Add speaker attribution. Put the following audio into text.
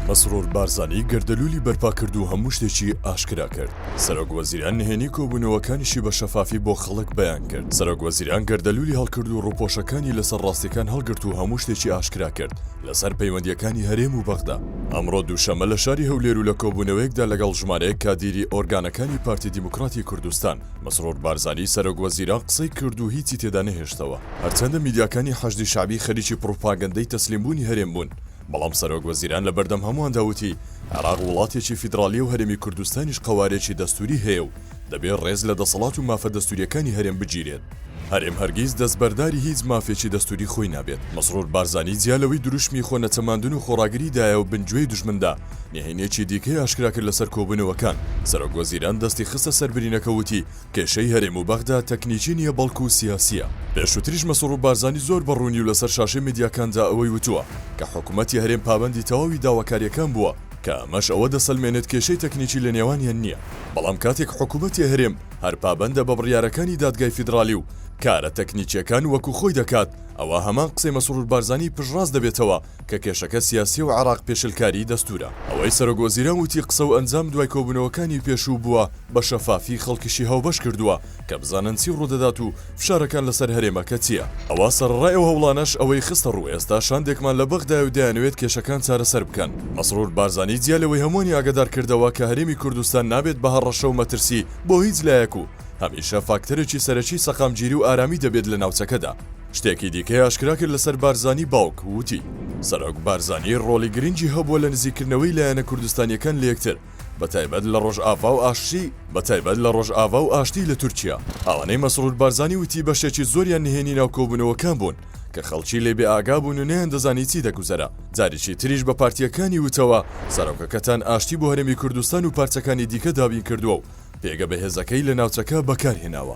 Speaker 1: مەسرۆر بارزانی گەردەلوولی بەرپا کرد و هەموو شتێکی ئاشکرا کرد. سەرۆکوەزیران نهێنی کۆبوونەوەکانیشی بە شەفافی بۆ خەڵک بەیان کرد. سەرۆکوەزیران گەردەلوولی هەڵکرد و ڕووپۆشەکانی لەسەر ڕاستیەکان هەڵگرت و هەموو شتێکی ئاشکرا کرد لەسەر پەیوەندیەکانی هەرێم و بەغدا. ئەمڕۆ دووشەمە لە شاری هەولێر و لە کۆبوونەوەیەکدا لەگەڵ ژمارەیەک کادیری ئۆرگانەکانی پارتی دیموکراتی کوردستان مەسرۆر بارزانی سەرۆکوەزیران قسەی کرد و هیچی تێدا نەهێشتەوە. هەرچەندە میدیاکانی حەشدی شعبی خەریکی پروپاگەندەی تەسلیمبوونی هەرێم بوون، بەڵام سەرۆکوەزیران لە بەردەم هەمووان داوتی عێراق وڵاتێکی فیدرالی و هەرێمی کوردستانیش قەوارێکی دەستوری هەیە و دەبێت ڕێز لە دەسەڵات و مافە دەستوریەکانی هەرێم بگیرێت. هەرێم هەرگیز دەستبەرداری هیچ مافێکی دەستوری خۆی نابێت. مەسرۆر بارزانی جیالەوەی دروشمی خۆ نەچەماندن و خۆڕاگریدایە و بنگوێی دوژمندا نهێنیەکی دیکەی ئاشکرا کرد لەسەر کۆبوونەوەکان. سەرۆکوەزیران دەستی خستە سەربرینەکە وتی کێشەی هەرێم و بەغدا تەکنیکی نییە بەڵکو و سیاسیە. پێشووتریش مەسرۆر بارزانی زۆر بەڕوونی و لەسەر شاشەی میدیاکاندا ئەوەی وتووە کە حکوومەتی هەرێم پابەندی تەواوی داواکاریەکان بووە کە ئەمەش ئەوە دەسەلمێنێت کێشەی تەکنیکی لە نێوانیان نییە. بەڵام کاتێک حکوومەتی هەرێم هەر پابەندە بە بڕیارەکانی دادگای فیدرالی و کارە تەکنیکیەکان وەکو خۆی دەکات، ئەوە هەمان قسەی مەسرۆر بارزانی پشڕاست دەبێتەوە کە کێشەکە سیاسی و عێراق پێشلکاری دەستورە. ئەوەی سەرۆکوەزیران وتی قسە و ئەنجام دوای کۆبوونەوەکانی پێشوو بووە بە شەفافی خەڵکیشی هاوبەش کردووە کە بزانن چی ڕوودەدات و فشارەکان لەسەر هەرێمەکە چییە. ئەوە سەرڕای ئەو هەوڵانەش ئەوەی خستە ڕوو ئێستا شاندێکمان لە بەغدا و دەیانەوێت کێشەکان چارەسەر بکەن. مەسرۆر بارزانی جیالەوەی هەمووانی ئاگادار کردەوە کە هەرێمی کوردستان نابێت بە هەڕەشە و مەترسی بۆ هیچ لایەک و هەمیشە فاکتەرێکی سەرەکی سەقامگیری و ئارامی دەبێت لە ناوچەکەدا. شتێکی دیکەی ئاشکرا کرد لەسەر بارزانی باوک وتی سەرۆک بارزانی ڕۆڵی گرنگی هەبووە لە نزیکردنەوەی لایەنە کوردستانیەکان لە یەکتر بەتایبەت لە ڕۆژئاوا و ئاشتی لە تورکیا. ئەوانەی مەسرۆر بارزانی وتی بەشێکی زۆریان نهێنی ناو کۆبوونەوەکان بوون کە خەڵکی لێ بێ ئاگا بوون و نەیان دەزانی چی دەگوزەرە. جارێکی تریش بە پارتیەکانی وتەوە سەرۆکەکەتان ئاشتی بۆ هەرێمی کوردستان و پارچەکانی دیکە دابین کردووە و پێگە بەهێزەکەی لە ناوچەکە بەکارهێناوە.